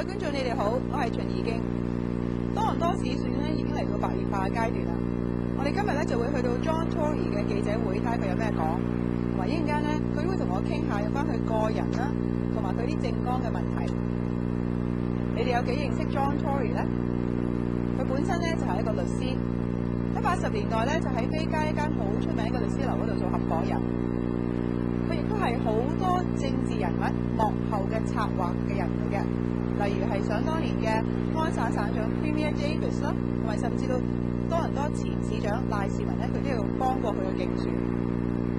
觀眾你哋好，我係秦怡經。多倫多市選咧已經嚟到白熱化嘅階段啦。我哋今日咧就會去到 John Tory 嘅記者會，睇下佢有咩講。同埋一陣間咧，佢會同我傾下有關佢個人啦，同埋佢啲政綱嘅問題。你哋有幾認識 John Tory 咧？佢本身咧就係一個律師，喺80年代咧就喺飛街一間好出名嘅律師樓嗰度做合夥人。佢亦都係好多政治人物幕後嘅策劃嘅人嚟嘅，例如係想當年嘅安省省長 Premier Davis 啦，同埋甚至到多倫多前市長賴士文咧，佢都有幫過佢嘅競選。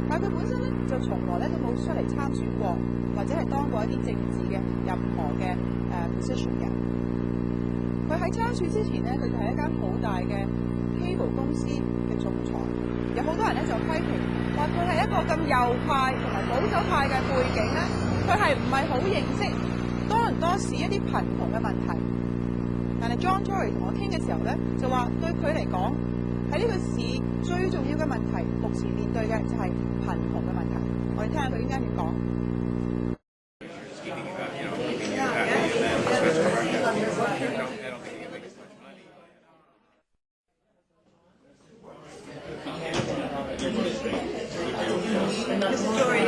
但係佢本身咧就從來咧都冇出嚟參選過，或者係當過一啲政治嘅任何嘅position 嘅。佢喺參選之前咧，佢就係一間好大嘅 cable 公司嘅總裁。有好多人咧就批評話佢係一個咁右派同埋保守派嘅背景咧，佢係唔係好認識多倫多市一啲貧窮嘅問題。但係 John Tory 同我傾嘅時候咧，就話對佢嚟講，喺呢個市最重要嘅問題，目前面對嘅就係貧窮嘅問題。我哋聽下佢應該點講。Mr. Tory,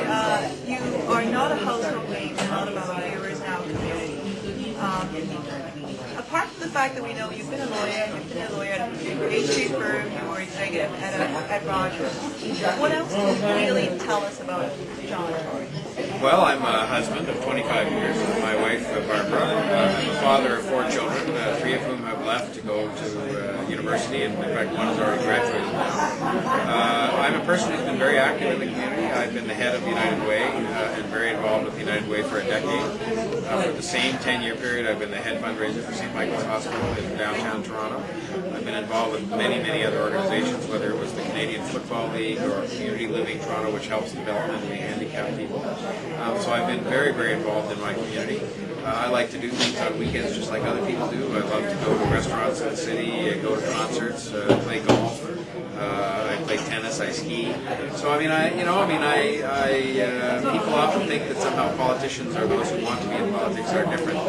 you are not a household name in a lot of our viewers now community. Apart from the fact that we know you've been a lawyer at H3 firm, you were executive at Rogers, what else can you really tell us about John Tory? Well, I'm a husband of 25 years with my wife, Barbara. I'm a father of 4 children, 3 of whom have left to go to university, and in fact one has already graduated now. I'm a person who's been very active in the community. I've been the head of the United Way and very involved with the United Way for a decade. For the same 10-year period, I've been the head fundraiser for St. Michael's Hospital in downtown Toronto. I've been involved with many, many other organizations, whether it was the Canadian Football League or Community Living Toronto, which helps developmentally handicapped people. So I've been very, very involved in my community. I like to do things on weekends just like other people do. I love to go to restaurants in the city, go to concerts, play golf. I play tennis, I ski. So people often think that somehow politicians or those who want to be in politics are different.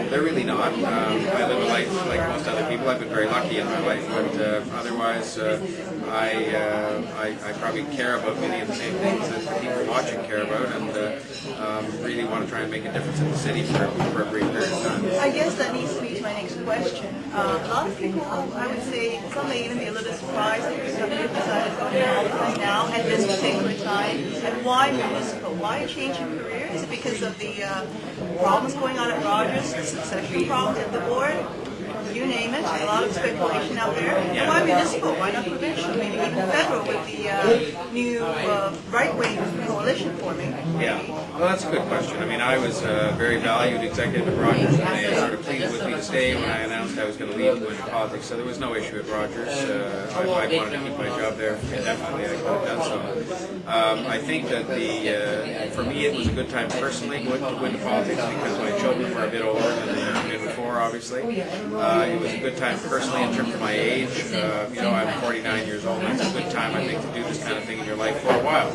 They're really not. I live a life like most other people. I've been very lucky in my life, but otherwise, I probably care about many of the same things that the people watching care about, and really want to try and make a difference in the city for a brief period of time. I guess that needs to be my next question. A lot of people, I would say, some may even be a little surprised that you've decided to go politics now at this particular time. And why municipal? Why a change in career? Is it because of the problems going on at Rogers, the succession problems at the board? You name it. A lot of speculation out there. And why municipal? Why not provincial? Maybe even federal with the new right-wing coalition forming? Yeah, well, that's a good question. I mean, I was a very valued executive at Rogers, and they sort of pleaded with me to stay when I announced I was going to leave and go into politics, so there was no issue at Rogers. I wanted to keep my job there indefinitely. I could have done so. I think that for me, it was a good time personally to go into politics because my children were a bit older than they had been before, obviously. It was a good time personally in terms of my age. I'm 49 years old, and it's a good time, I think, to do this kind of thing in your life for a while.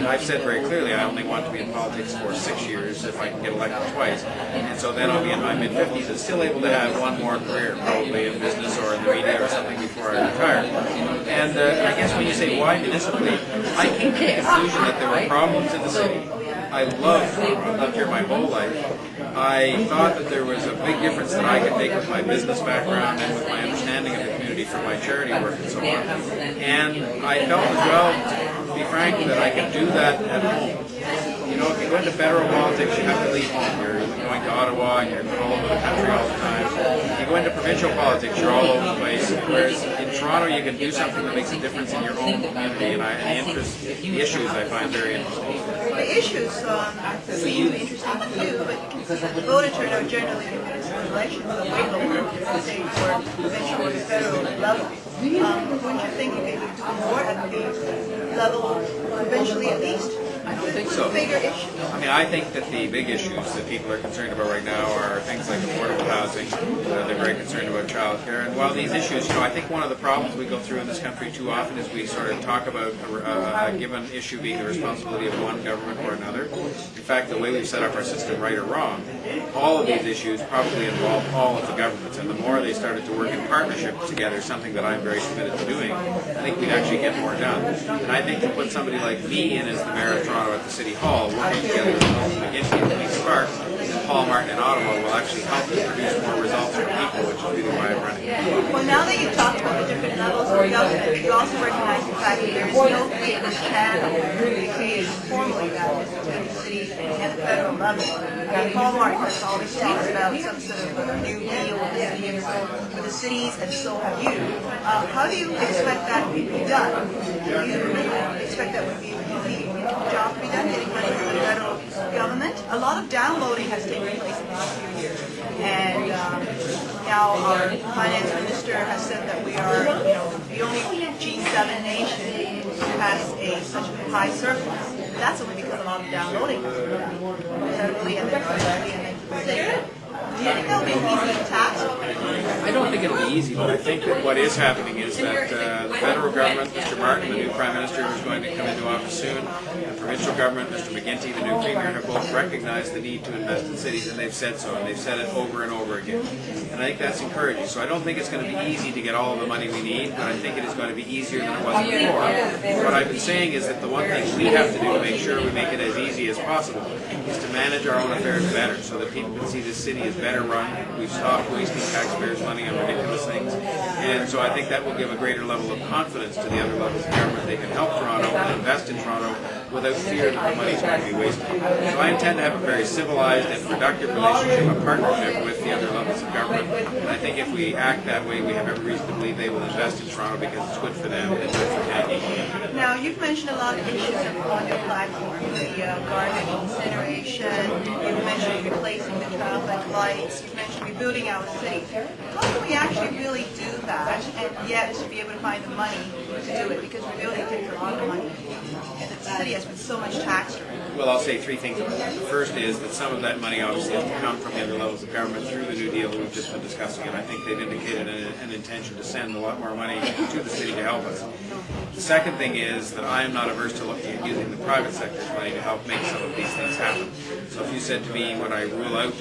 I've said very clearly I only want to be in politics for 6 years if I can get elected twice, and so then I'll be in my mid-50s and still able to have one more career, probably in business or in the media or something before I retire. And I guess when you say why municipally, I came to the conclusion that there were problems in the city. I lived here my whole life. I thought that there was a big difference that I could make with my business background and with my understanding of the community from my charity work and so on. And I felt as well, to be frank, that I could do that at home. You know, if you go into federal politics, you have to leave home. You're going to Ottawa and you're all over the country all the time. If you go into provincial politics, you're all over the place. Whereas in Toronto, you can do something that makes a difference in your own community. And the issues I find very interesting. The issues seem interesting to you, but the voter turnout generally in municipal elections is way lower than state or provincial or federal level. Wouldn't you think you could do more at the level, provincially at least, I don't think so. Bigger issue. I mean, I think that the big issues that people are concerned about right now are things like affordable housing. They're very concerned about childcare. And while these issues, I think one of the problems we go through in this country too often is we sort of talk about a given issue being the responsibility of one government or another. In fact, the way we've set up our system, right or wrong, all of these issues probably involve all of the governments. And the more they started to work in partnership together, something that I'm very committed to doing, I think we'd actually get more done. And I think to put somebody like me in as the mayor of Toronto at the City Hall, working together with Milton McGinty and Denise Sparks, and Paul Martin in Ottawa will actually help us produce more results for people, which is really why I'm running. Well, now that you've talked about the different levels of government, you also recognize the fact that there is no clear channel communication formally that is between the city and the federal level. Paul Martin has always talked about some sort of a new deal with the cities, and so have you. How do you expect that to be done? Do you expect that would be an easy job to be done, getting money from the federal government? A lot of downloading has taken place in the last few years, and now our finance minister has said that we are, the only G7 nation who has such a high surplus. That's only because a lot of downloading has been done federally and then provincially and then to the state. Do you think that would be an easy task? I don't think it'll be easy, but I think that what is happening is that the federal government, Mr. Martin, the new Prime Minister, who's going to come into office soon, the provincial government, Mr. McGinty, the new Premier, have both recognized the need to invest in cities, and they've said so, and they've said it over and over again. And I think that's encouraging. So I don't think it's going to be easy to get all of the money we need, but I think it is going to be easier than it was before. What I've been saying is that the one thing we have to do to make sure we make it as easy as possible is to manage our own affairs better so that people can see this city is better run. We've stopped wasting taxpayers' money on ridiculous things. And so I think that will give a greater level of confidence to the other levels of government. They can help Toronto and invest in Toronto without fear that the money is going to be wasted. So I intend to have a very civilized and productive relationship, a partnership with the other levels of government. And I think if we act that way, we have every reason to believe they will invest in Toronto because it's good for them and it's good for Canadians. Now, you've mentioned a lot of issues on your platform, the garbage incineration, you've mentioned replacing the traffic lights, you've mentioned rebuilding our city. How can we actually really do that and yet be able to find the money to do it? Because rebuilding takes a lot of money. And the city has been so much taxed already. Well, I'll say three things about that. The first is that some of that money obviously has to come from the other levels of government through the new deal that we've just been discussing, and I think they've indicated an intention to send a lot more money to the city to help us. The second thing is that I am not averse to looking at using the private sector's money to help make some of these things happen. So if you said to me, would I rule out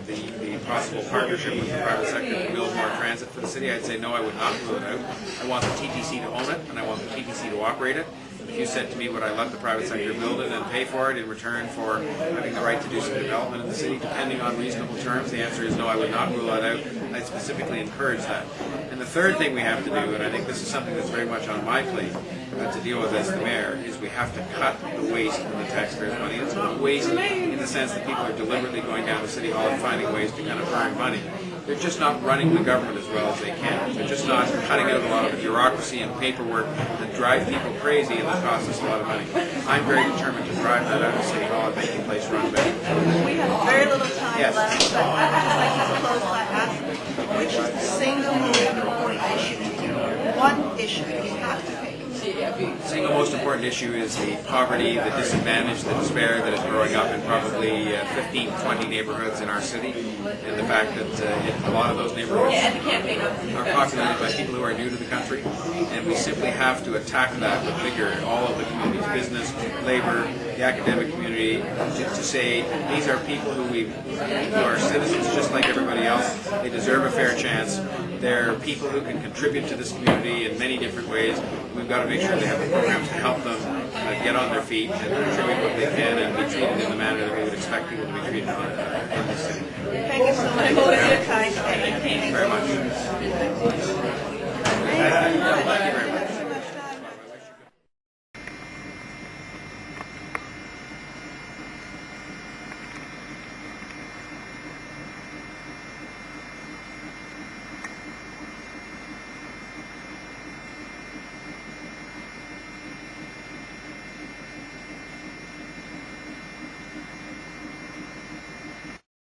the possible partnership with the private sector to build more transit for the city, I'd say no, I would not rule it out. I want the TTC to own it, and I want the TTC to operate it. If you said to me, would I let the private sector build it and pay for it in return for having the right to do some development in the city, depending on reasonable terms, the answer is no, I would not rule that out. I'd specifically encourage that. And the third thing we have to do, and I think this is something that's very much on my plate to deal with as the mayor, is we have to cut the waste from the taxpayers' money. It's not waste in the sense that people are deliberately going down to City Hall and finding ways to kind of earn money. They're just not running the government as well as they can. They're just not cutting out a lot of the bureaucracy and paperwork that drive people crazy and that costs us a lot of money. I'm very determined to drive that out of City Hall and make the place run better. We have very little time left, but I would just like to close by asking, which is the single most important issue to you? One issue that you have to pick. The single most important issue is the poverty, the disadvantage, the despair that is growing up in probably 15 to 20 neighborhoods in our city, and the fact that a lot of those neighborhoods are populated by people who are new to the country, and we simply have to attack that with vigor in all of the communities, business, labor, the academic community, to say these are people who are citizens just like everybody else. They deserve a fair chance. They're people who can contribute to this community in many different ways. We've got to make sure they have the programs to help them get on their feet and contribute what they can and be treated in the manner that we would expect people to be treated in this city. Thank you so much for your time. Thank you very much.